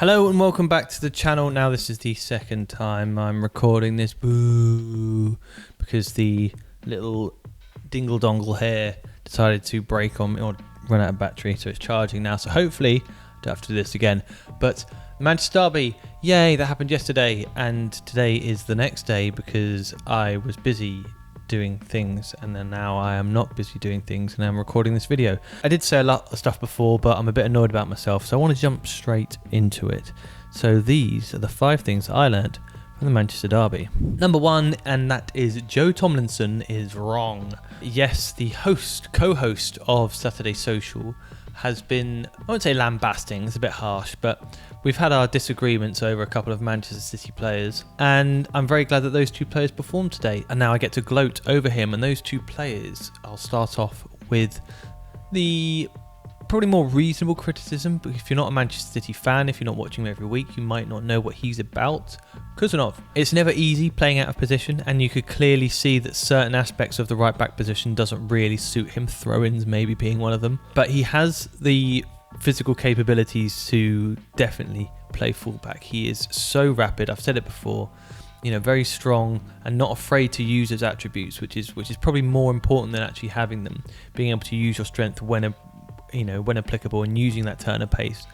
Hello and welcome back to the channel. Now this is the second time I'm recording this, because the little dingle dongle here decided to break on me or run out of battery, so it's charging now. So hopefully I don't have to do this again. But Manchester Derby, yay, that happened yesterday, and today is the next day because I was busy doing things, and then now I am not busy doing things and I'm recording this video. I did say a lot of stuff before, but I'm a bit annoyed about myself, so I want to jump straight into it. So these are the 5 things I learned from the Manchester Derby. Number 1, and that is Joe Thomlinson is wrong. Yes, the co-host of Saturday Social has been, I won't say lambasting, it's a bit harsh, but we've had our disagreements over a couple of Manchester City players, and I'm very glad that those 2 players performed today, and now I get to gloat over him. And those 2 players, I'll start off with the probably more reasonable criticism, but if you're not a Manchester City fan, if you're not watching him every week, you might not know what he's about. Kusanov. It's never easy playing out of position, and you could clearly see that certain aspects of the right back position doesn't really suit him, throw-ins maybe being one of them, but he has the physical capabilities to definitely play fullback. He is so rapid, I've said it before, very strong and not afraid to use his attributes, which is probably more important than actually having them, being able to use your strength when applicable and using that turn of pace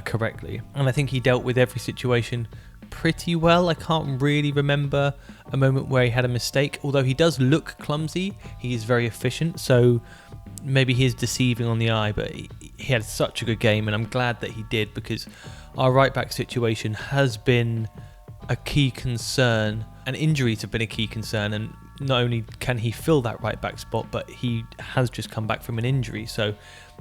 correctly. And I think he dealt with every situation pretty well. I can't really remember a moment where he had a mistake, although he does look clumsy. He is very efficient, so maybe he is deceiving on the eye, but he had such a good game, and I'm glad that he did, because our right back situation has been a key concern, and injuries have been a key concern, and not only can he fill that right back spot, but he has just come back from an injury. So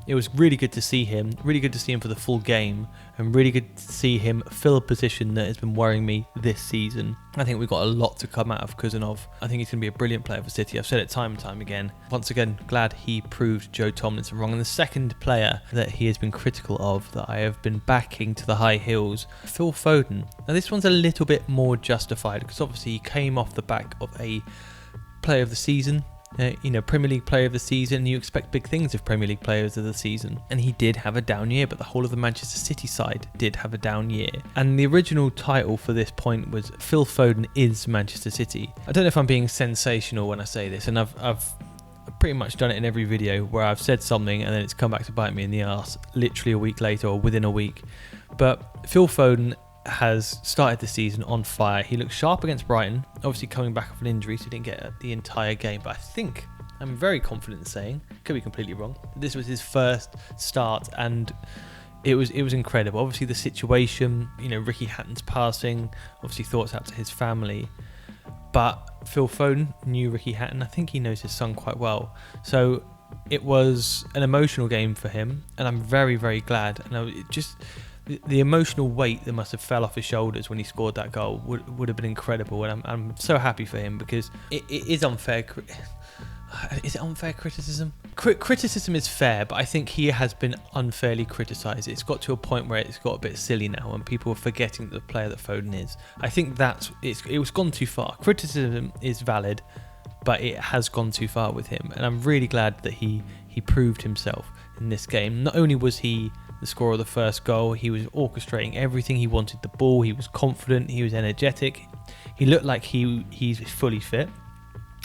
it was really good to see him, for the full game, and really good to see him fill a position that has been worrying me this season. I think we've got a lot to come out of Kusanov. I think he's going to be a brilliant player for City. I've said it time and time again. Once again, glad he proved Joe Thomlinson wrong. And the second player that he has been critical of, that I have been backing to the high hills, Phil Foden. Now this one's a little bit more justified, because obviously he came off the back of a player of the season, Premier League player of the season. You expect big things of Premier League players of the season, and he did have a down year, but the whole of the Manchester City side did have a down year. And the original title for this point was Phil Foden is Manchester City. I don't know if I'm being sensational when I say this, and I've pretty much done it in every video where I've said something and then it's come back to bite me in the arse literally a week later or within a week. But Phil Foden has started the season on fire. He looked sharp against Brighton, obviously coming back off an injury, so he didn't get the entire game, but I'm very confident in saying, could be completely wrong, this was his first start, and it was incredible. Obviously the situation, Ricky Hatton's passing, obviously thoughts out to his family, but Phil Foden knew Ricky Hatton. I think he knows his son quite well, so it was an emotional game for him, and I'm very, very glad. And the emotional weight that must have fell off his shoulders when he scored that goal would have been incredible, and I'm so happy for him, because it is unfair. Is it unfair criticism? Criticism is fair, but I think he has been unfairly criticised. It's got to a point where it's got a bit silly now, and people are forgetting the player that Foden is. I think it was gone too far. Criticism is valid, but it has gone too far with him, and I'm really glad that he proved himself in this game. Not only was he the scorer of the first goal, he was orchestrating everything. He wanted the ball, he was confident, he was energetic, he looked like he's fully fit.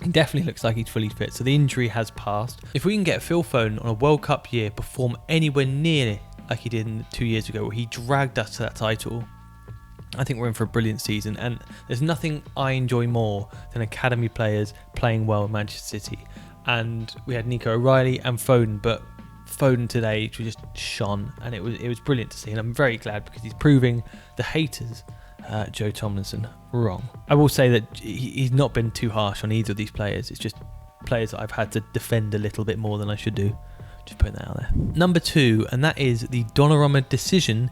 He definitely looks like he's fully fit, so the injury has passed. If we can get Phil Foden on a World Cup year perform anywhere near like he did 2 years ago, where he dragged us to that title, I think we're in for a brilliant season. And there's nothing I enjoy more than academy players playing well in Manchester City. And we had Nico O'Reilly and Foden, but Foden today just shone, and it was brilliant to see, and I'm very glad, because he's proving the haters, Joe Thomlinson, wrong. I will say that he's not been too harsh on either of these players. It's just players that I've had to defend a little bit more than I should do. Just putting that out there. Number 2, and that is the Donnarumma decision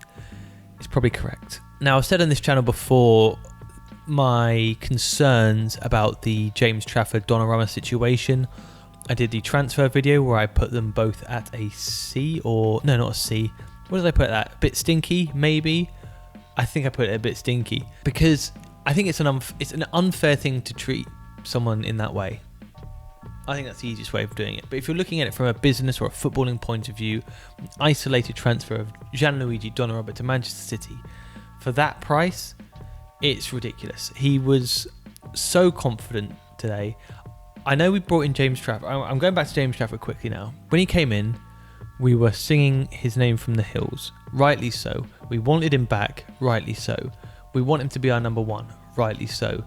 is probably correct. Now, I've said on this channel before my concerns about the James Trafford Donnarumma situation. I did the transfer video where I put them both at a C, or no, not a C. What did I put that? A bit stinky, maybe? I think I put it a bit stinky, because I think it's an unfair thing to treat someone in that way. I think that's the easiest way of doing it. But if you're looking at it from a business or a footballing point of view, an isolated transfer of Gianluigi Donnarumma to Manchester City, for that price, it's ridiculous. He was so confident today. I know we brought in James Trafford. I'm going back to James Trafford quickly now. When he came in, we were singing his name from the hills. Rightly so. We wanted him back. Rightly so. We want him to be our number one. Rightly so.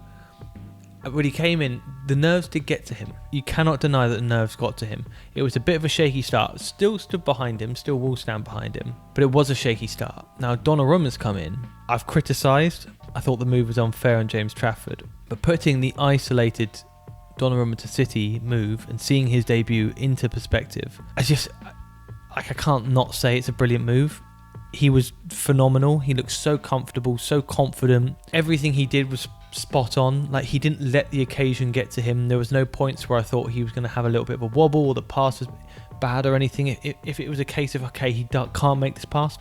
When he came in, the nerves did get to him. You cannot deny that the nerves got to him. It was a bit of a shaky start. Still stood behind him. Still will stand behind him. But it was a shaky start. Now, Donnarumma's come in. I've criticised. I thought the move was unfair on James Trafford. But putting the isolated Donnarumma to City move and seeing his debut into perspective, I can't not say it's a brilliant move. He was phenomenal. He looked so comfortable, so confident. Everything he did was spot on. Like, he didn't let the occasion get to him. There was no points where I thought he was going to have a little bit of a wobble or the pass was bad or anything. If it was a case of, okay, he can't make this pass,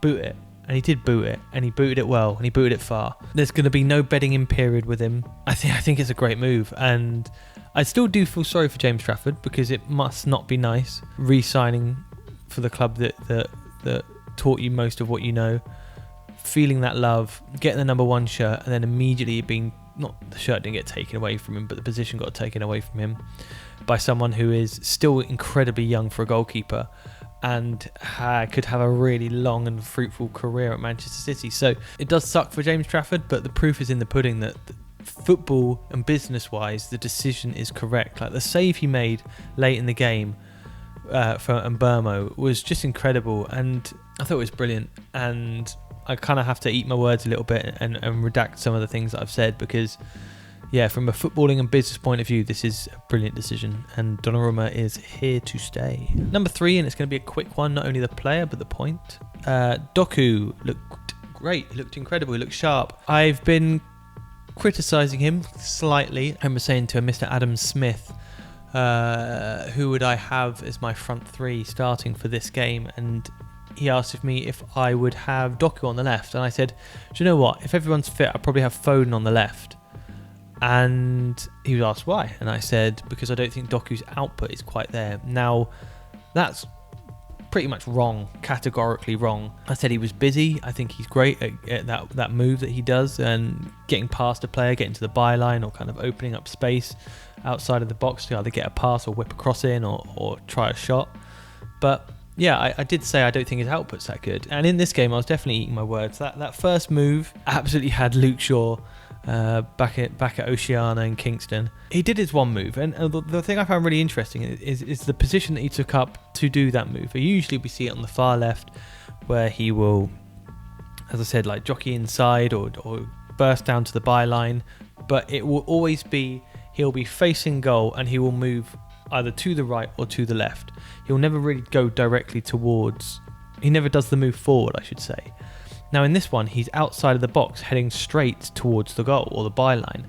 boot it. And he did boot it, and he booted it well, and he booted it far. There's going to be no bedding in period with him. I think it's a great move, and I still do feel sorry for James Trafford because it must not be nice re-signing for the club that taught you most of what you know, feeling that love, getting the number one shirt, and then immediately not the shirt didn't get taken away from him, but the position got taken away from him by someone who is still incredibly young for a goalkeeper and could have a really long and fruitful career at Manchester City. So it does suck for James Trafford, but the proof is in the pudding that football and business-wise, the decision is correct. Like, the save he made late in the game for Mbeumo was just incredible, and I thought it was brilliant. And I kind of have to eat my words a little bit and redact some of the things that I've said because, yeah, from a footballing and business point of view, this is a brilliant decision, and Donnarumma is here to stay. Number 3, and it's going to be a quick one, not only the player, but the point. Doku looked great. He looked incredible. He looked sharp. I've been criticising him slightly. I remember saying to Mr. Adam Smith, who would I have as my front 3 starting for this game? And he asked me if I would have Doku on the left. And I said, do you know what? If everyone's fit, I'd probably have Foden on the left. And he was asked why, and I said because I don't think Doku's output is quite there. Now, that's pretty much wrong, categorically wrong. I said he was busy. I think he's great at that move that he does and getting past a player, getting to the byline or kind of opening up space outside of the box to either get a pass or whip a cross in or try a shot. But yeah, I did say I don't think his output's that good. And in this game, I was definitely eating my words. That first move absolutely had Luke Shaw back at Oceana in Kingston. He did his one move, and the thing I found really interesting is the position that he took up to do that move. Usually we see it on the far left, where he will, as I said, like jockey inside or burst down to the byline, but it will always be he'll be facing goal and he will move either to the right or to the left. He'll never really go directly towards. He never does the move forward, I should say. Now in this one, he's outside of the box, heading straight towards the goal or the byline.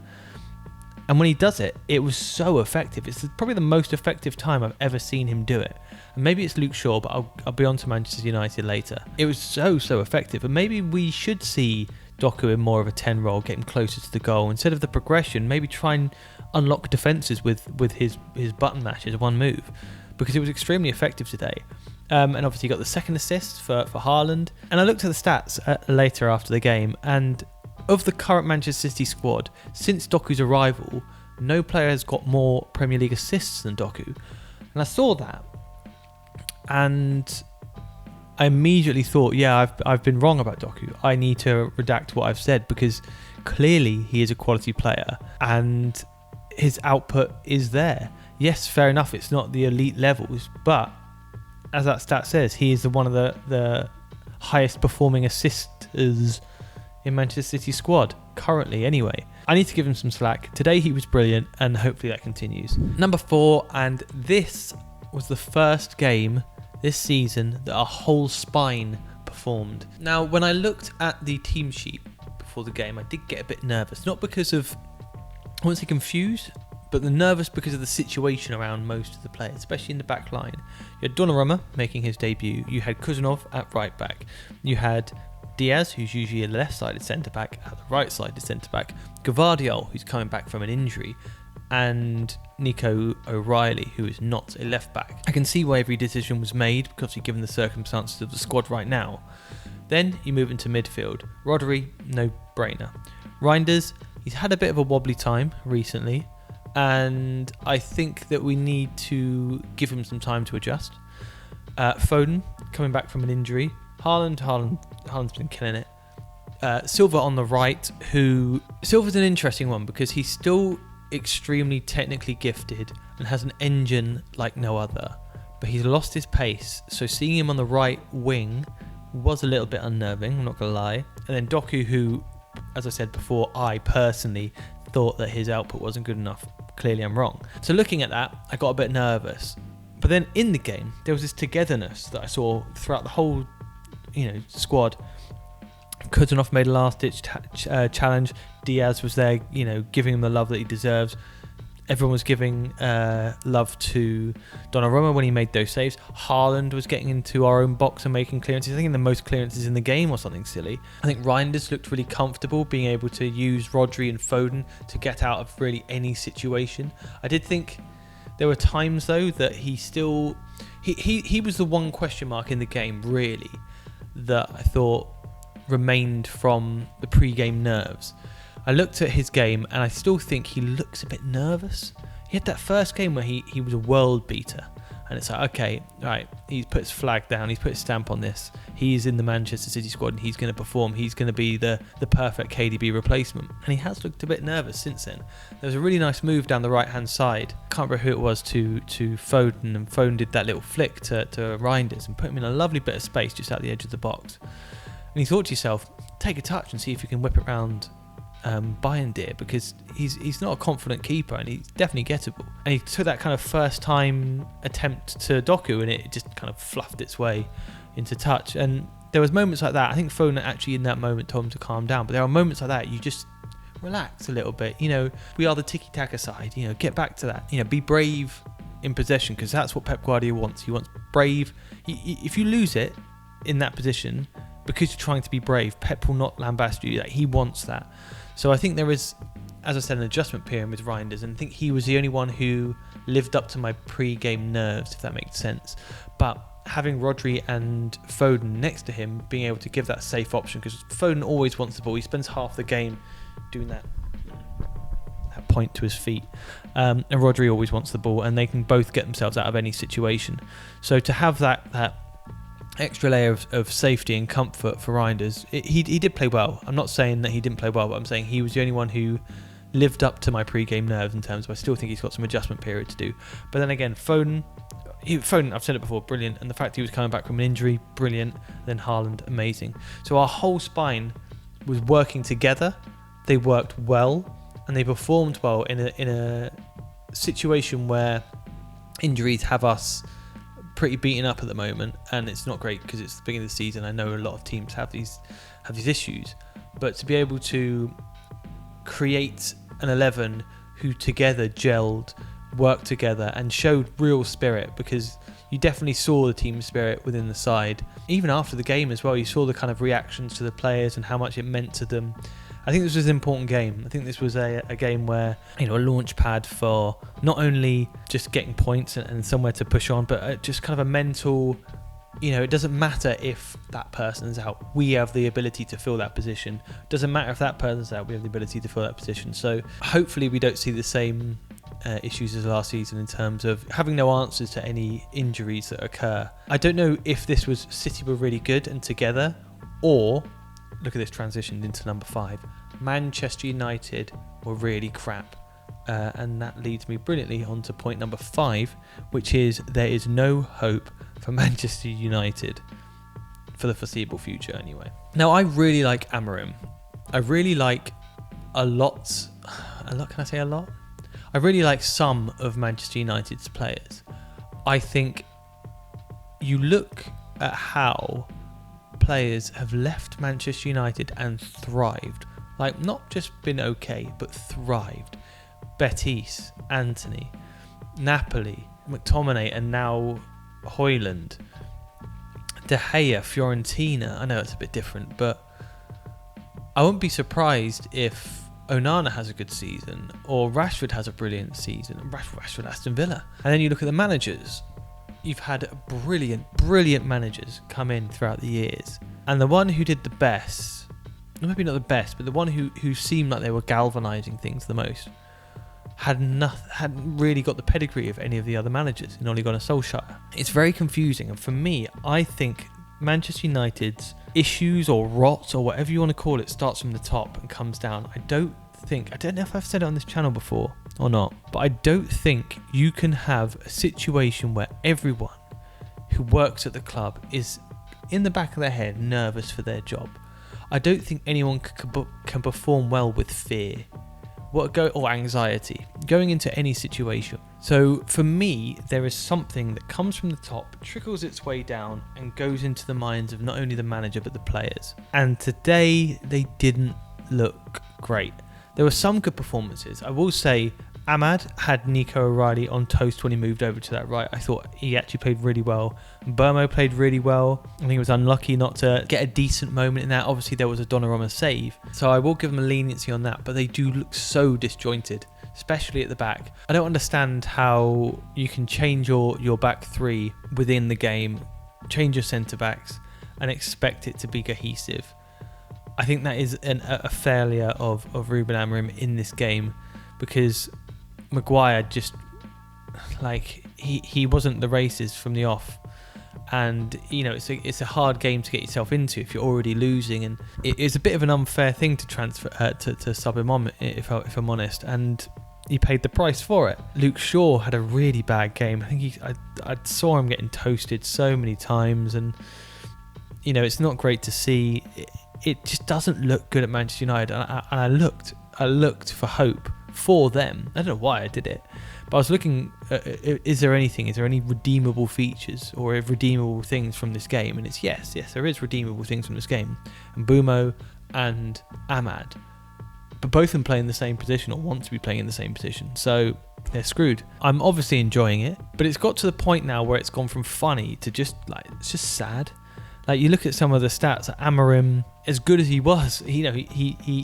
And when he does it, it was so effective. It's probably the most effective time I've ever seen him do it. And maybe it's Luke Shaw, but I'll be on to Manchester United later. It was so effective. And maybe we should see Doku in more of a 10 role, get him closer to the goal. Instead of the progression, maybe try and unlock defences with his button mashes, one move. Because it was extremely effective today. And obviously got the second assist for Haaland. And I looked at the stats later after the game, and of the current Manchester City squad, since Doku's arrival, no player has got more Premier League assists than Doku. And I saw that, and I immediately thought, yeah, I've been wrong about Doku. I need to redact what I've said, because clearly he is a quality player and his output is there. Yes, fair enough, it's not the elite levels, but as that stat says, he is one of the highest performing assisters in Manchester City squad, currently anyway. I need to give him some slack. Today he was brilliant, and hopefully that continues. Number 4, and this was the first game this season that a whole spine performed. Now, when I looked at the team sheet before the game, I did get a bit nervous. Not because of, I wouldn't say confused, but the nervous because of the situation around most of the players, especially in the back line. You had Donnarumma making his debut. You had Kuzunov at right back. You had Diaz, who's usually a left-sided centre-back, at the right-sided centre-back. Gvardiol, who's coming back from an injury. And Nico O'Reilly, who is not a left-back. I can see why every decision was made, because given the circumstances of the squad right now. Then you move into midfield. Rodri, no brainer. Reinders, he's had a bit of a wobbly time recently, and I think that we need to give him some time to adjust. Foden, coming back from an injury. Haaland's been killing it. Silva on the right, Silva's an interesting one because he's still extremely technically gifted and has an engine like no other, but he's lost his pace, so seeing him on the right wing was a little bit unnerving, I'm not gonna lie. And then Doku, who, as I said before, I personally thought that his output wasn't good enough. Clearly I'm wrong. So looking at that, I got a bit nervous, but then in the game there was this togetherness that I saw throughout the whole squad. Kuzanov made a last-ditch challenge. Diaz was there, giving him the love that he deserves. Everyone was giving love to Donnarumma when he made those saves. Haaland was getting into our own box and making clearances. I think the most clearances in the game or something silly. I think Reinders looked really comfortable being able to use Rodri and Foden to get out of really any situation. I did think there were times though that he was the one question mark in the game really that I thought remained from the pre-game nerves. I looked at his game and I still think he looks a bit nervous. He had that first game where he was a world beater, and it's like, okay, right, he's put his flag down, he's put his stamp on this, he's in the Manchester City squad and he's going to perform, he's going to be the perfect KDB replacement, and he has looked a bit nervous since then. There was a really nice move down the right hand side, can't remember who it was, to Foden, and Foden did that little flick to Reinders and put him in a lovely bit of space just out the edge of the box. And you thought to yourself, take a touch and see if you can whip it around Bayern, because he's not a confident keeper and he's definitely gettable. And he took that kind of first time attempt to Doku and it just kind of fluffed its way into touch. And there was moments like that. I think Foden actually in that moment told him to calm down. But there are moments like that you just relax a little bit. We are the tiki-taka side. Get back to that. Be brave in possession, because that's what Pep Guardiola wants. He wants brave. If you lose it in that position, because you're trying to be brave, Pep will not lambast you. He wants that. So I think there is, as I said, an adjustment period with Reinders, and I think he was the only one who lived up to my pre-game nerves, if that makes sense. But having Rodri and Foden next to him, being able to give that safe option, because Foden always wants the ball. He spends half the game doing that point to his feet, and Rodri always wants the ball, and they can both get themselves out of any situation. So to have that extra layer of safety and comfort for Reinders, he did play well. I'm not saying that he didn't play well, but I'm saying he was the only one who lived up to my pre-game nerves in terms of, I still think he's got some adjustment period to do. But then again, Foden, I've said it before, brilliant. And the fact he was coming back from an injury, brilliant. Then Haaland, amazing. So our whole spine was working together. They worked well and they performed well in a situation where injuries have us pretty beaten up at the moment, and it's not great because it's the beginning of the season. I know a lot of teams have these issues, but to be able to create an 11 who together gelled, worked together and showed real spirit, because you definitely saw the team spirit within the side. Even after the game as well, you saw the kind of reactions to the players and how much it meant to them. I think this was an important game. I think this was a game where, a launch pad for not only just getting points and somewhere to push on, but just kind of a mental, it doesn't matter if that person's out. We have the ability to fill that position. It doesn't matter if that person's out. We have the ability to fill that position. So hopefully we don't see the same issues as last season in terms of having no answers to any injuries that occur. I don't know if this was City were really good and together, or look at this transition into number 5. Manchester United were really crap. And that leads me brilliantly on to point number 5, which is there is no hope for Manchester United for the foreseeable future anyway. Now, I really like Amorim. I really like a lot. Can I say a lot? I really like some of Manchester United's players. I think you look at how players have left Manchester United and thrived. Like, not just been okay, but thrived. Betis, Antony, Napoli, McTominay, and now Haaland. De Gea, Fiorentina. I know it's a bit different, but I wouldn't be surprised if Onana has a good season, or Rashford has a brilliant season, and Rashford Aston Villa. And then you look at the managers. You've had brilliant managers come in throughout the years And the one who did the best, maybe not the best, but the one who seemed like they were galvanising things the most, hadn't really got the pedigree of any of the other managers in Ole Gunnar Solskjaer. It's very confusing, and for me, I think Manchester United's issues or rot or whatever you want to call it starts from the top and comes down. I don't know if I've said it on this channel before or not, but I don't think you can have a situation where everyone who works at the club is in the back of their head nervous for their job. I don't think anyone can perform well with fear or anxiety going into any situation. So for me, there is something that comes from the top, trickles its way down, and goes into the minds of not only the manager but the players. And today they didn't look great. There were some good performances. I will say Ahmad had Nico O'Reilly on toast when he moved over to that right. I thought he actually played really well. Burmo played really well. I think he was unlucky not to get a decent moment in that. Obviously, there was a Donnarumma save. So I will give them a leniency on that, but they do look so disjointed, especially at the back. I don't understand how you can change your back three within the game, change your centre-backs, and expect it to be cohesive. I think that is a failure of Ruben Amorim in this game, because Maguire just, like, he wasn't the races from the off, and it's a hard game to get yourself into if you're already losing, and it's a bit of an unfair thing to transfer to sub him on, if I'm honest, and he paid the price for it. Luke Shaw had a really bad game. I think I saw him getting toasted so many times, and it's not great to see. It just doesn't look good at Manchester United, and I looked for hope for them. I don't know why I did it, but I was looking, is there any redeemable features or redeemable things from this game? And it's yes, there is redeemable things from this game. And Bumo and Ahmad, but both of them play in the same position or want to be playing in the same position, so they're screwed. I'm obviously enjoying it, but it's got to the point now where it's gone from funny to just it's just sad. Like, you look at some of the stats, Amorim, as good as he was, he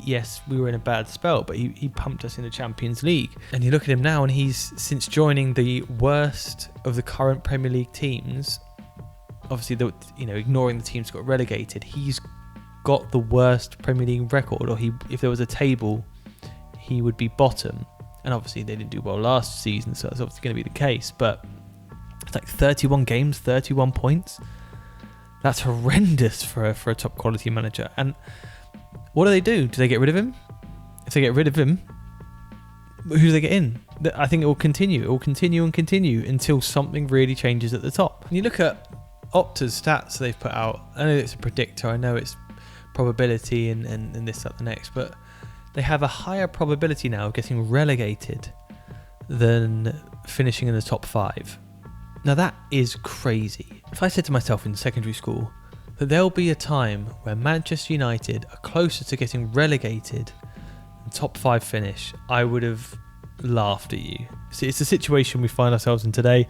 yes, we were in a bad spell, but he pumped us in the Champions League. And you look at him now, and he's, since joining the worst of the current Premier League teams, obviously, ignoring the teams that got relegated, he's got the worst Premier League record, or if there was a table, he would be bottom. And obviously, they didn't do well last season, so that's obviously going to be the case. But it's like 31 games, 31 points. That's horrendous for a top quality manager. And what do? Do they get rid of him? If they get rid of him, who do they get in? I think it will continue. It will continue and continue until something really changes at the top. And you look at Opta's stats they've put out. I know it's a predictor. I know it's probability and this, that, the next. But they have a higher probability now of getting relegated than finishing in the top 5. Now that is crazy. If I said to myself in secondary school that there'll be a time where Manchester United are closer to getting relegated than top 5 finish, I would have laughed at you. See, it's a situation we find ourselves in today.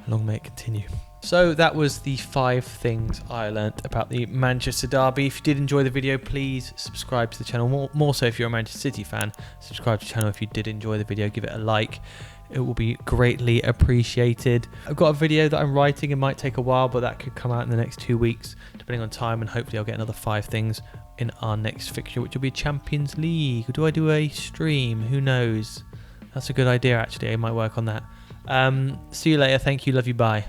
Long may it continue. So that was the 5 things I learnt about the Manchester derby. If you did enjoy the video, please subscribe to the channel. More so if you're a Manchester City fan, subscribe to the channel. If you did enjoy the video, give it a like. It will be greatly appreciated. I've got a video that I'm writing. It might take a while, but that could come out in the next 2 weeks, depending on time, and hopefully I'll get another 5 things in our next fixture, which will be Champions League. Or do I do a stream? Who knows? That's a good idea, actually. I might work on that. See you later. Thank you. Love you. Bye.